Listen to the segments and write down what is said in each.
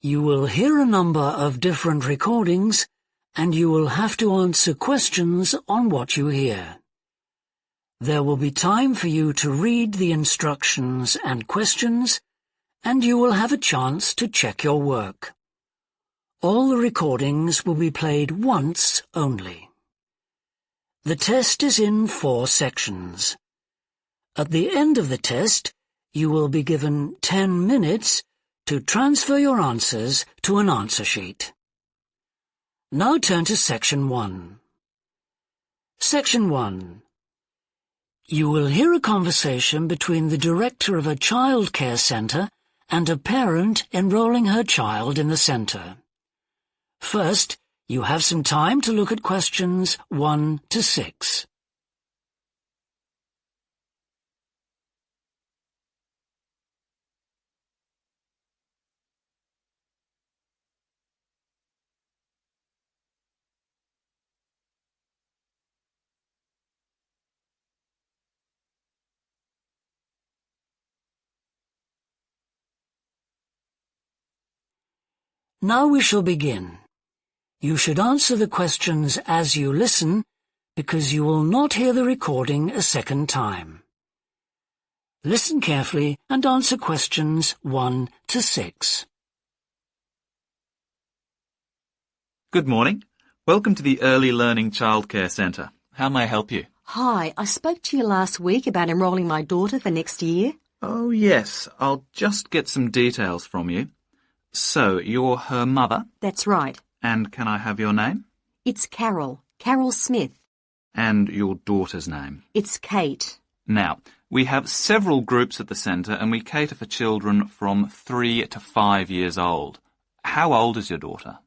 You will hear a number of different recordings, and you will have to answer questions on what you hear. There will be time for you to read the instructions and questions, and you will have a chance to check your work. All the recordings will be played once only. The test is in 4 sections. At the end of the test, you will be given 10 minutes to transfer your answers to an answer sheet. Now turn to Section 1. Section 1. You will hear a conversation between the director of a child care centre and a parent enrolling her child in the centre. First, you have some time to look at questions 1 to 6. Now we shall begin. You should answer the questions as you listen, because you will not hear the recording a second time. Listen carefully and answer questions 1 to 6. Good morning. Welcome to the Early Learning Childcare Centre. How may I help you? Hi, I spoke to you last week about enrolling my daughter for next year. Oh, yes. I'll just get some details from you. So, you're her mother? That's right. And can I have your name? It's Carol. Carol Smith. And your daughter's name? It's Kate. Now, we have several groups at the centre and we cater for children from 3 to 5 years old. How old is your daughter?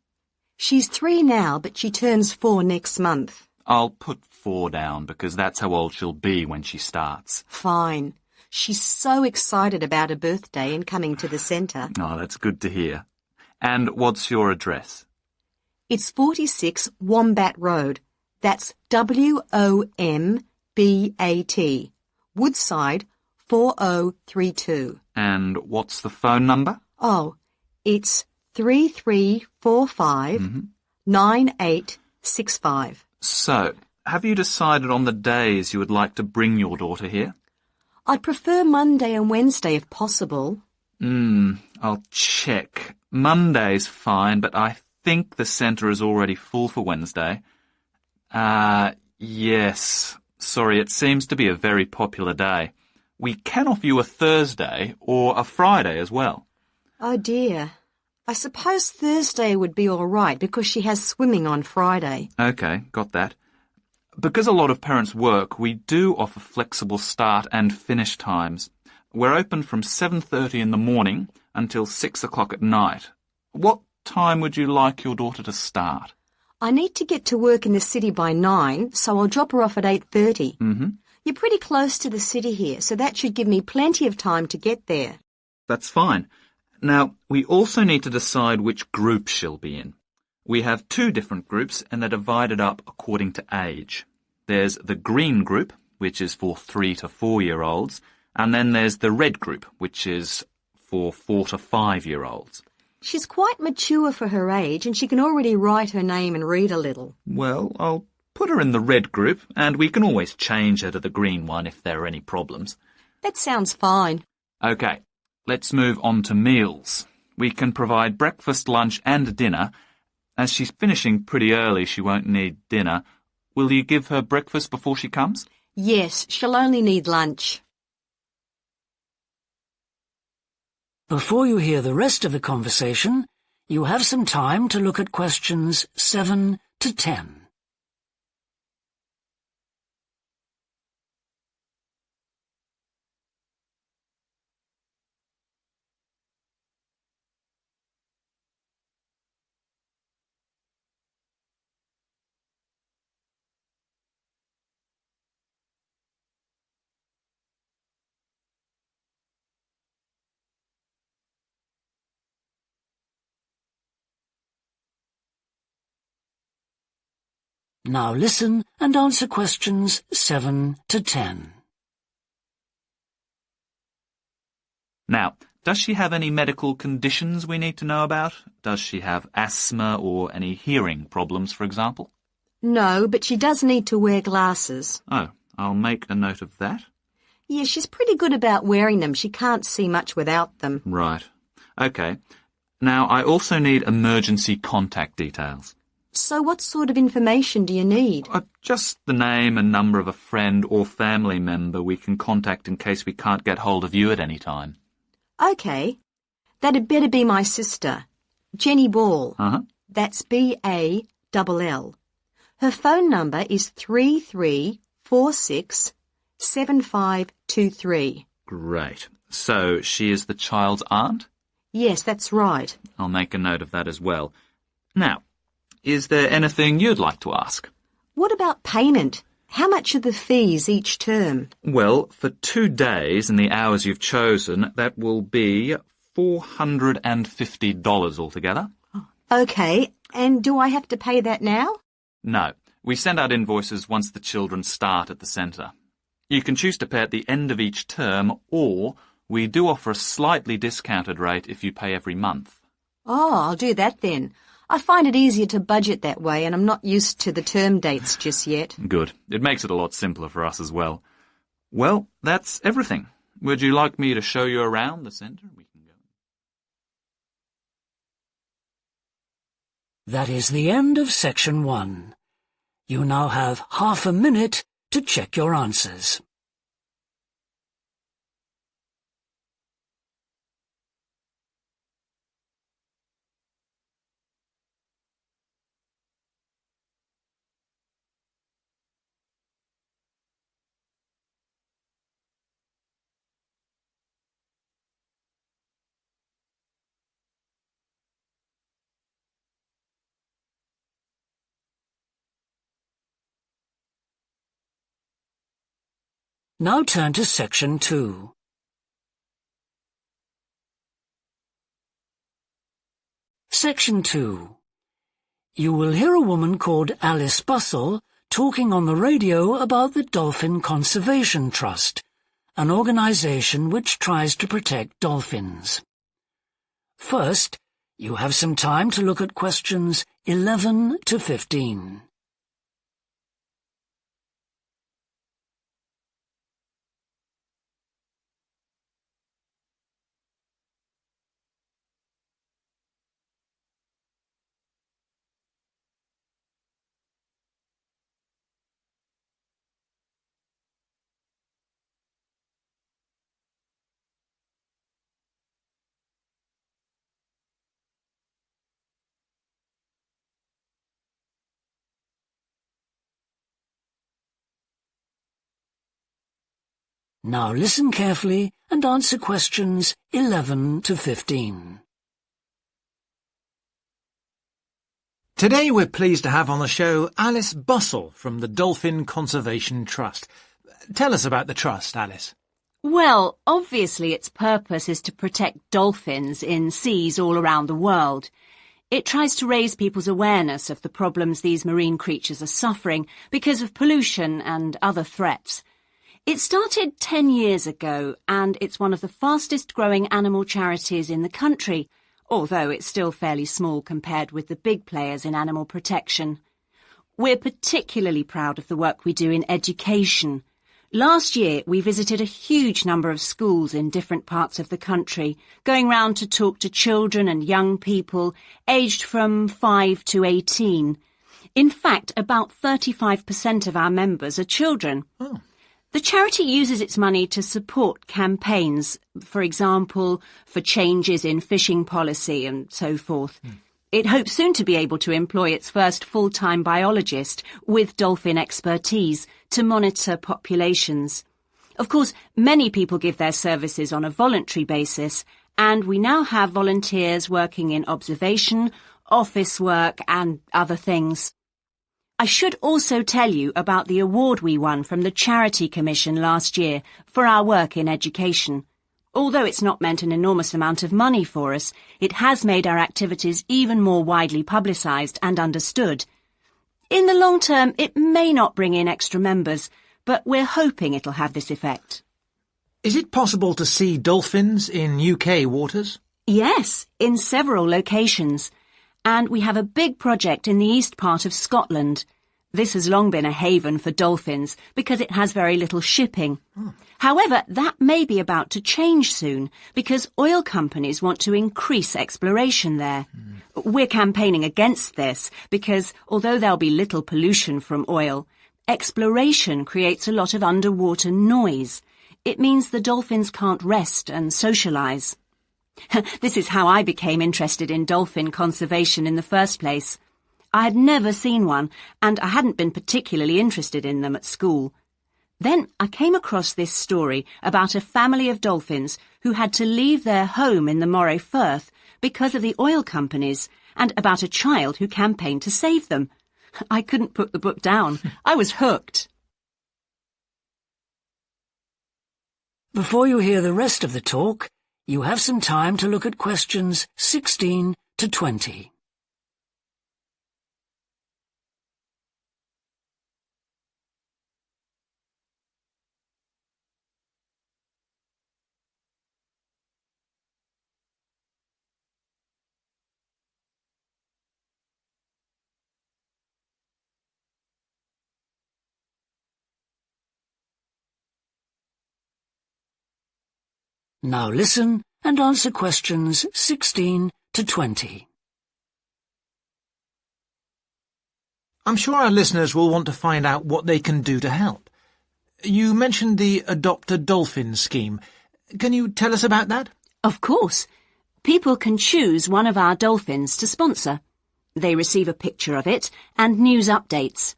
She's 3 now, but she turns 4 next month. I'll put 4 down because that's how old she'll be when she starts. Fine. She's so excited about her birthday and coming to the centre. Oh, that's good to hear. And what's your address? It's 46 Wombat Road. That's W-O-M-B-A-T. Woodside 4032. And what's the phone number? Oh, it's 3345 9865. So, have you decided on the days you would like to bring your daughter here? I'd prefer Monday and Wednesday if possible. I'll check. Monday's fine, but I think the centre is already full for Wednesday. Yes. Sorry, it seems to be a very popular day. We can offer you a Thursday or a Friday as well. Oh dear. I suppose Thursday would be all right because she has swimming on Friday. OK, got that. Because a lot of parents work, we do offer flexible start and finish times. We're open from 7:30 in the morning until 6 o'clock at night. What time would you like your daughter to start? I need to get to work in the city by 9, so I'll drop her off at 8:30. You're pretty close to the city here, so that should give me plenty of time to get there. That's fine. Now, we also need to decide which group she'll be in. We have 2 different groups and they're divided up according to age. There's the green group, which is for 3 to 4-year-olds, and then there's the red group, which is for 4 to 5-year-olds. She's quite mature for her age and she can already write her name and read a little. Well, I'll put her in the red group and we can always change her to the green one if there are any problems. That sounds fine. OK, let's move on to meals. We can provide breakfast, lunch and dinner. As she's finishing pretty early, she won't need dinner. Will you give her breakfast before she comes? Yes, she'll only need lunch. Before you hear the rest of the conversation, you have some time to look at questions 7 to 10. Now listen and answer questions 7 to 10. Now, Does she have any medical conditions we need to know about? Does she have asthma or any hearing problems, for example? No, but she does need to wear glasses. Oh, I'll make a note of that. Yeah, she's pretty good about wearing them. She can't see much without them. Right. Okay. Now, I also need emergency contact details. So what sort of information do you need? Just the name and number of a friend or family member we can contact in case we can't get hold of you at any time. OK. That'd better be my sister, Jenny Ball. Uh-huh. That's B-A-L-L. Her phone number is 33467523. Great. So she is the child's aunt? Yes, that's right. I'll make a note of that as well. Now, is there anything you'd like to ask? What about payment? How much are the fees each term? Well, for 2 days and the hours you've chosen, that will be $450 altogether. OK, and do I have to pay that now? No, we send out invoices once the children start at the centre. You can choose to pay at the end of each term, or we do offer a slightly discounted rate if you pay every month. Oh, I'll do that then. I find it easier to budget that way, and I'm not used to the term dates just yet. Good. It makes it a lot simpler for us as well. Well, that's everything. Would you like me to show you around the centre? We can go. That is the end of section 1. You now have half a minute to check your answers. Now turn to section 2. Section 2. You will hear a woman called Alice Bustle talking on the radio about the Dolphin Conservation Trust, an organization which tries to protect dolphins. First, you have some time to look at questions 11 to 15. Now listen carefully and answer questions 11 to 15. Today we're pleased to have on the show Alice Bustle from the Dolphin Conservation Trust. Tell us about the trust, Alice. Well, obviously its purpose is to protect dolphins in seas all around the world. It tries to raise people's awareness of the problems these marine creatures are suffering because of pollution and other threats. It started 10 years ago, and it's one of the fastest-growing animal charities in the country, although it's still fairly small compared with the big players in animal protection. We're particularly proud of the work we do in education. Last year, we visited a huge number of schools in different parts of the country, going round to talk to children and young people aged from 5 to 18. In fact, about 35% of our members are children. Oh. The charity uses its money to support campaigns, for example, for changes in fishing policy and so forth. It hopes soon to be able to employ its first full-time biologist with dolphin expertise to monitor populations. Of course, many people give their services on a voluntary basis, and we now have volunteers working in observation, office work and other things. I should also tell you about the award we won from the Charity Commission last year for our work in education. Although it's not meant an enormous amount of money for us, it has made our activities even more widely publicised and understood. In the long term, it may not bring in extra members, but we're hoping it'll have this effect. Is it possible to see dolphins in UK waters? Yes, in several locations. And we have a big project in the east part of Scotland. This has long been a haven for dolphins because it has very little shipping. However, that may be about to change soon because oil companies want to increase exploration there. We're campaigning against this because although there'll be little pollution from oil, exploration creates a lot of underwater noise. It means the dolphins can't rest and socialise. This is how I became interested in dolphin conservation in the first place. I had never seen one, and I hadn't been particularly interested in them at school. Then I came across this story about a family of dolphins who had to leave their home in the Moray Firth because of the oil companies, and about a child who campaigned to save them. I couldn't put the book down. I was hooked. Before you hear the rest of the talk, you have some time to look at questions 16 to 20. Now listen and answer questions 16 to 20. I'm sure our listeners will want to find out what they can do to help. You mentioned the Adopt a Dolphin scheme. Can you tell us about that? Of course. People can choose one of our dolphins to sponsor. They receive a picture of it and news updates.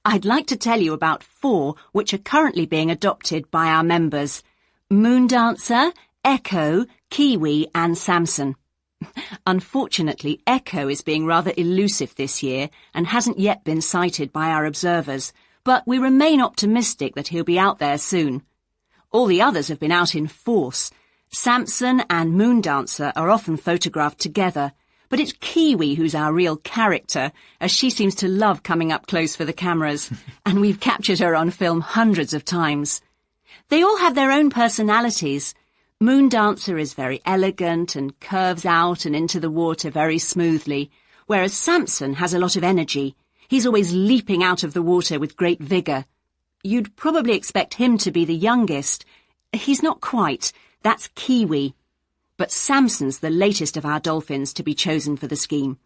I'd like to tell you about 4 which are currently being adopted by our members. Moondancer, Echo, Kiwi and Samson. Unfortunately, Echo is being rather elusive this year and hasn't yet been sighted by our observers, but we remain optimistic that he'll be out there soon. All the others have been out in force. Samson and Moondancer are often photographed together, but it's Kiwi who's our real character, as she seems to love coming up close for the cameras, and we've captured her on film hundreds of times. They all have their own personalities. Moondancer is very elegant and curves out and into the water very smoothly, whereas Samson has a lot of energy. He's always leaping out of the water with great vigour. You'd probably expect him to be the youngest. He's not quite. That's Kiwi. But Samson's the latest of our dolphins to be chosen for the scheme.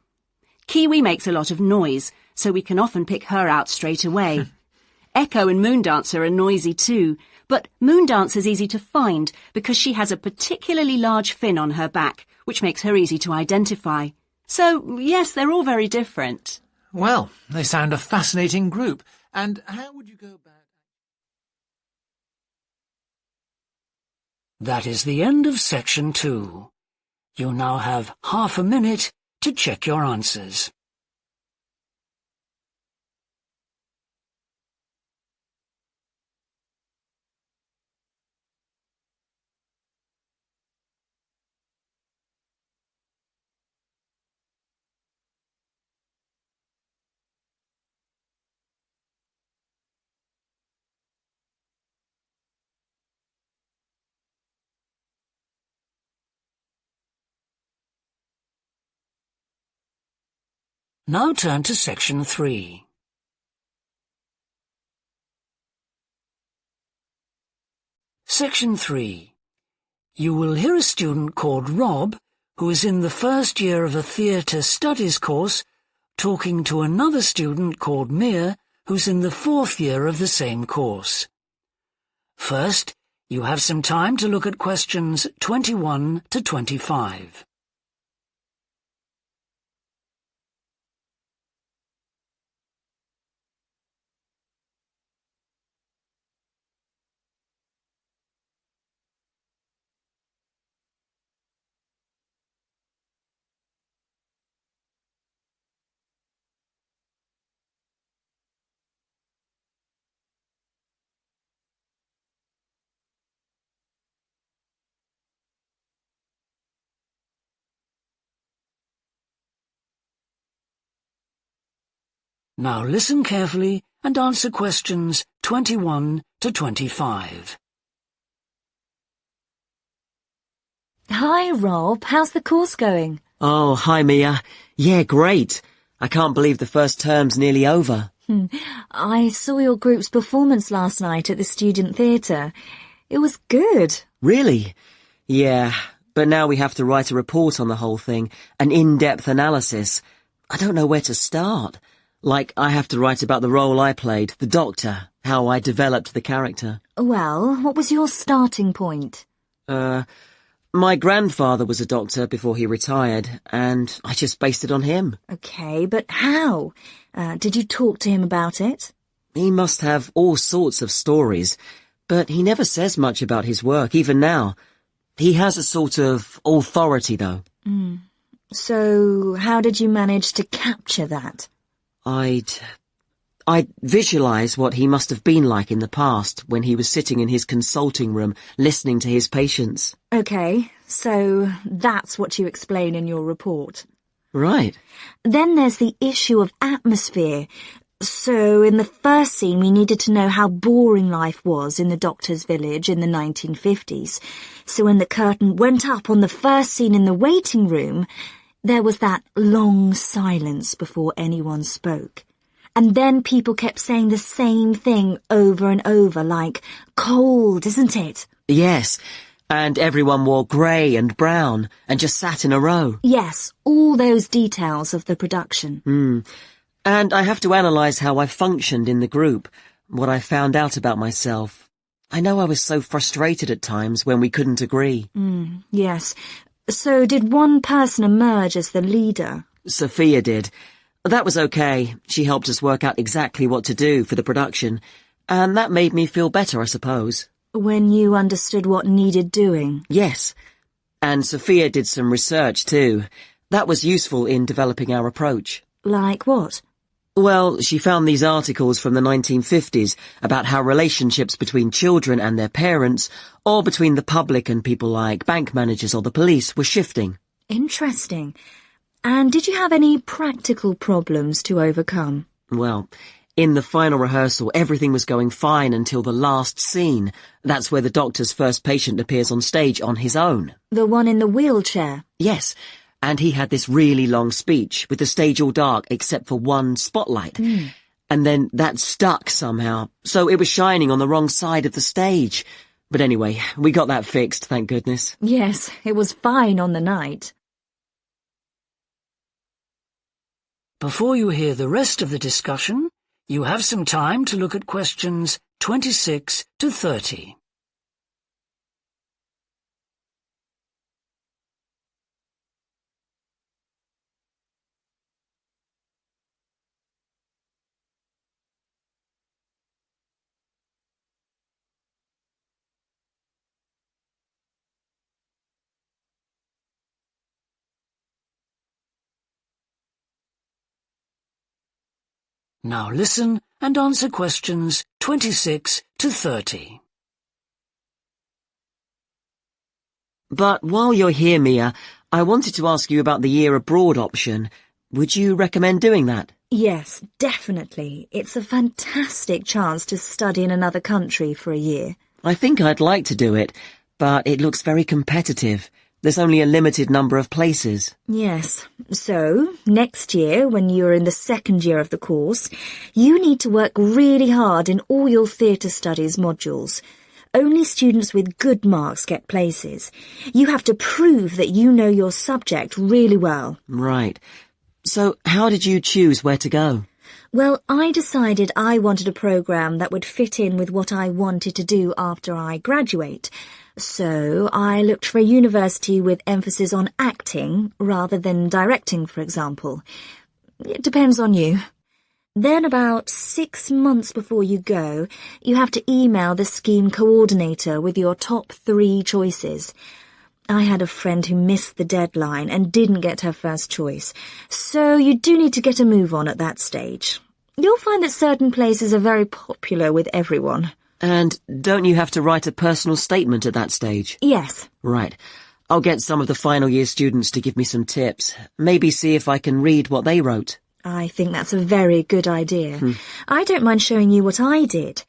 Kiwi makes a lot of noise, so we can often pick her out straight away. Echo and Moondancer are noisy too, but Moondancer's easy to find because she has a particularly large fin on her back, which makes her easy to identify. So, yes, they're all very different. Well, they sound a fascinating group. And how would you go about... That is the end of section 2. You now have half a minute to check your answers. Now turn to section 3. Section 3. You will hear a student called Rob, who is in the first year of a theatre studies course, talking to another student called Mia, who's in the 4th year of the same course. First, you have some time to look at questions 21 to 25. Now listen carefully and answer questions 21 to 25. Hi, Rob. How's the course going? Oh, hi, Mia. Yeah, great. I can't believe the first term's nearly over. I saw your group's performance last night at the Student Theatre. It was good. Really? Yeah, but now we have to write a report on the whole thing, an in-depth analysis. I don't know where to start. Like, I have to write about the role I played, the Doctor, how I developed the character. Well, what was your starting point? My grandfather was a doctor before he retired, and I just based it on him. Okay, but how? Did you talk to him about it? He must have all sorts of stories, but he never says much about his work, even now. He has a sort of authority, though. So, how did you manage to capture that? I'd visualize what he must have been like in the past when he was sitting in his consulting room listening to his patients. Okay, so that's what you explain in your report. Right. Then there's the issue of atmosphere. So in the first scene we needed to know how boring life was in the Doctor's village in the 1950s. So when the curtain went up on the first scene in the waiting room, there was that long silence before anyone spoke. And then people kept saying the same thing over and over, like, cold, isn't it? Yes, and everyone wore grey and brown and just sat in a row. Yes, all those details of the production. And I have to analyse how I functioned in the group, what I found out about myself. I know I was so frustrated at times when we couldn't agree. Yes. So did one person emerge as the leader? Sophia did. That was okay. She helped us work out exactly what to do for the production, and that made me feel better, I suppose. When you understood what needed doing? Yes. And Sophia did some research, too. That was useful in developing our approach. Like what? Well, she found these articles from the 1950s about how relationships between children and their parents, or between the public and people like bank managers or the police, were shifting. Interesting. And did you have any practical problems to overcome? Well, in the final rehearsal, everything was going fine until the last scene. That's where the Doctor's first patient appears on stage on his own. The one in the wheelchair? Yes, and he had this really long speech with the stage all dark except for one spotlight. And then that stuck somehow, so it was shining on the wrong side of the stage. But anyway, we got that fixed, thank goodness. Yes, it was fine on the night. Before you hear the rest of the discussion, you have some time to look at questions 26 to 30. Now listen and answer questions 26 to 30. But while you're here, Mia, I wanted to ask you about the year abroad option. Would you recommend doing that? Yes, definitely. It's a fantastic chance to study in another country for a year. I think I'd like to do it, but it looks very competitive. There's only a limited number of places. Yes. So, next year, when you're in the second year of the course, you need to work really hard in all your theatre studies modules. Only students with good marks get places. You have to prove that you know your subject really well. Right. So, how did you choose where to go? Well, I decided I wanted a programme that would fit in with what I wanted to do after I graduate. So I looked for a university with emphasis on acting rather than directing, for example. It depends on you. Then about 6 months before you go, you have to email the scheme coordinator with your top 3 choices. I had a friend who missed the deadline and didn't get her first choice, so you do need to get a move on at that stage. You'll find that certain places are very popular with everyone. And don't you have to write a personal statement at that stage? Yes. Right. I'll get some of the final year students to give me some tips. Maybe see if I can read what they wrote. I think that's a very good idea. I don't mind showing you what I did.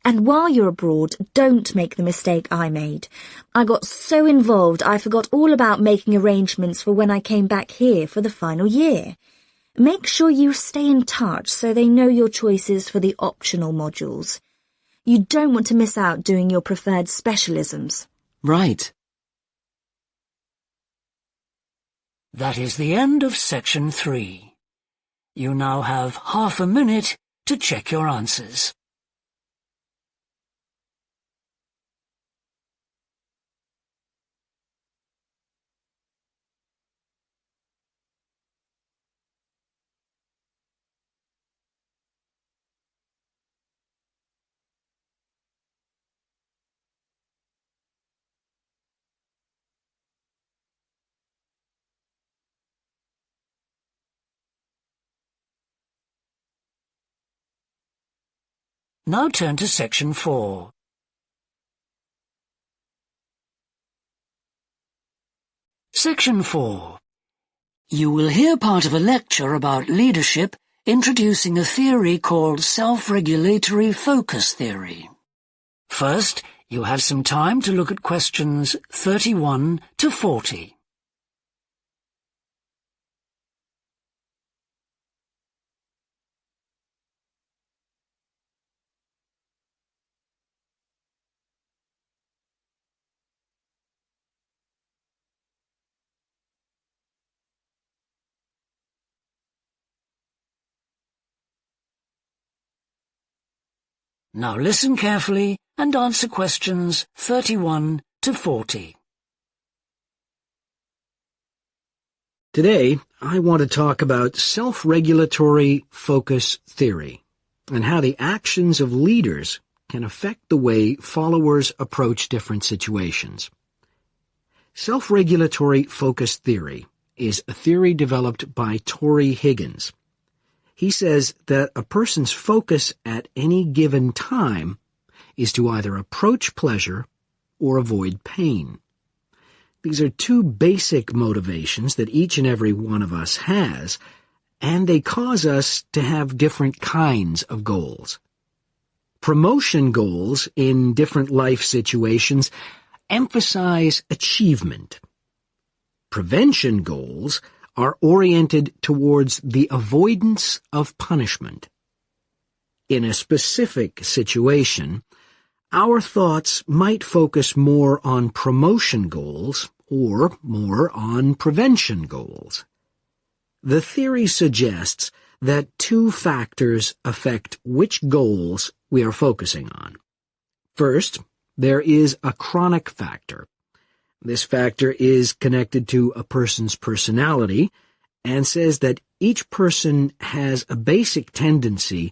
And while you're abroad, don't make the mistake I made. I got so involved I forgot all about making arrangements for when I came back here for the final year. Make sure you stay in touch so they know your choices for the optional modules. You don't want to miss out doing your preferred specialisms. Right. That is the end of section 3. You now have half a minute to check your answers. Now turn to section 4. Section 4. You will hear part of a lecture about leadership introducing a theory called self-regulatory focus theory. First, you have some time to look at questions 31 to 40. Now listen carefully and answer questions 31 to 40. Today, I want to talk about self-regulatory focus theory and how the actions of leaders can affect the way followers approach different situations. Self-regulatory focus theory is a theory developed by Torrey Higgins. He says that a person's focus at any given time is to either approach pleasure or avoid pain. These are two basic motivations that each and every one of us has, and they cause us to have different kinds of goals. Promotion goals in different life situations emphasize achievement. Prevention goals are oriented towards the avoidance of punishment. In a specific situation, our thoughts might focus more on promotion goals or more on prevention goals. The theory suggests that two factors affect which goals we are focusing on. First, there is a chronic factor. This factor is connected to a person's personality and says that each person has a basic tendency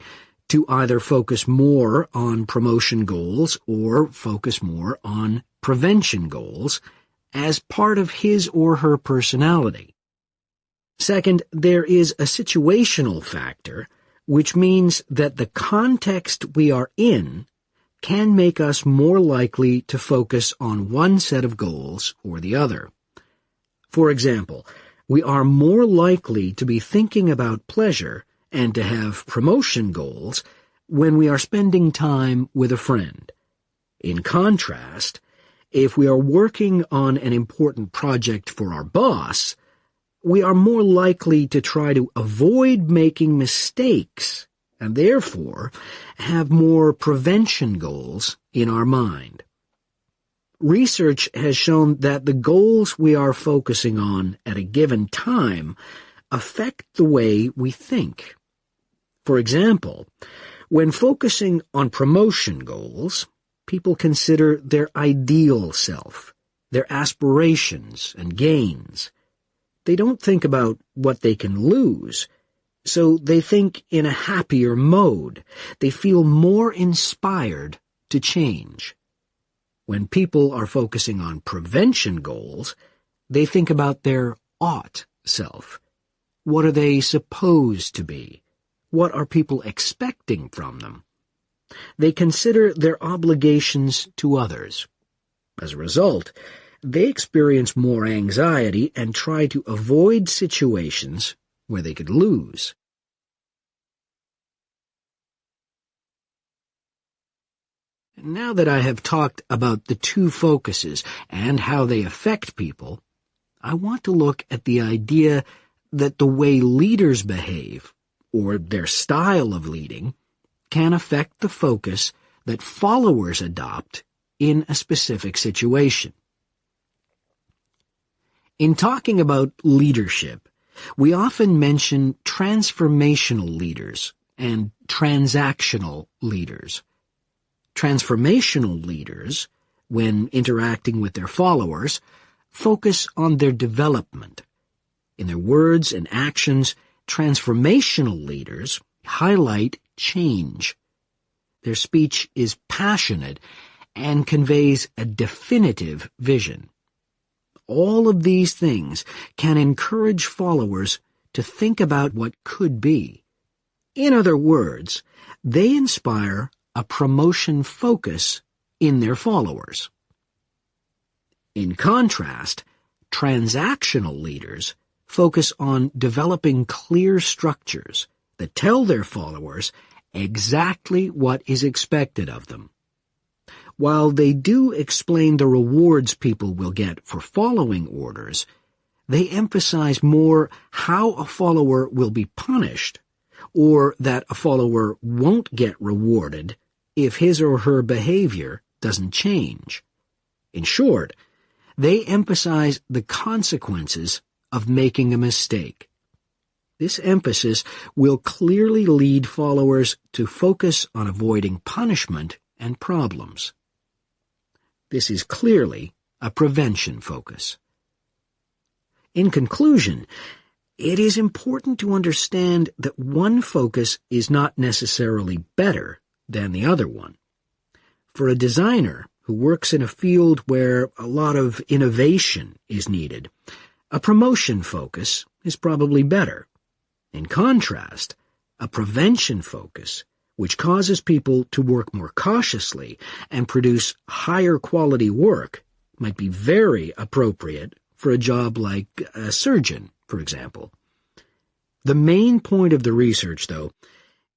to either focus more on promotion goals or focus more on prevention goals as part of his or her personality. Second, there is a situational factor, which means that the context we are in can make us more likely to focus on one set of goals or the other. For example, we are more likely to be thinking about pleasure and to have promotion goals when we are spending time with a friend. In contrast, if we are working on an important project for our boss, we are more likely to try to avoid making mistakes and therefore have more prevention goals in our mind. Research has shown that the goals we are focusing on at a given time affect the way we think. For example, when focusing on promotion goals, people consider their ideal self, their aspirations and gains. They don't think about what they can lose, so they think in a happier mode. They feel more inspired to change. When people are focusing on prevention goals, they think about their ought self. What are they supposed to be? What are people expecting from them? They consider their obligations to others. As a result, they experience more anxiety and try to avoid situations where they could lose. Now that I have talked about the two focuses and how they affect people, I want to look at the idea that the way leaders behave, or their style of leading, can affect the focus that followers adopt in a specific situation. In talking about leadership, we often mention transformational leaders and transactional leaders. Transformational leaders, when interacting with their followers, focus on their development. In their words and actions, transformational leaders highlight change. Their speech is passionate and conveys a definitive vision. All of these things can encourage followers to think about what could be. In other words, they inspire a promotion focus in their followers. In contrast, transactional leaders focus on developing clear structures that tell their followers exactly what is expected of them. While they do explain the rewards people will get for following orders, they emphasize more how a follower will be punished, or that a follower won't get rewarded if his or her behavior doesn't change. In short, they emphasize the consequences of making a mistake. This emphasis will clearly lead followers to focus on avoiding punishment and problems. This is clearly a prevention focus. In conclusion, it is important to understand that one focus is not necessarily better than the other one. For a designer who works in a field where a lot of innovation is needed, a promotion focus is probably better. In contrast, a prevention focus, which causes people to work more cautiously and produce higher quality work, might be very appropriate for a job like a surgeon, for example. The main point of the research, though,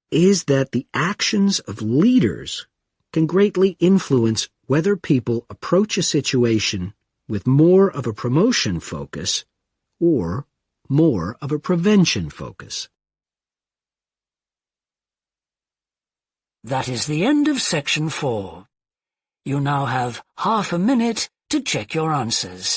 is that the actions of leaders can greatly influence whether people approach a situation with more of a promotion focus or more of a prevention focus. That is the end of section 4. You now have half a minute to check your answers.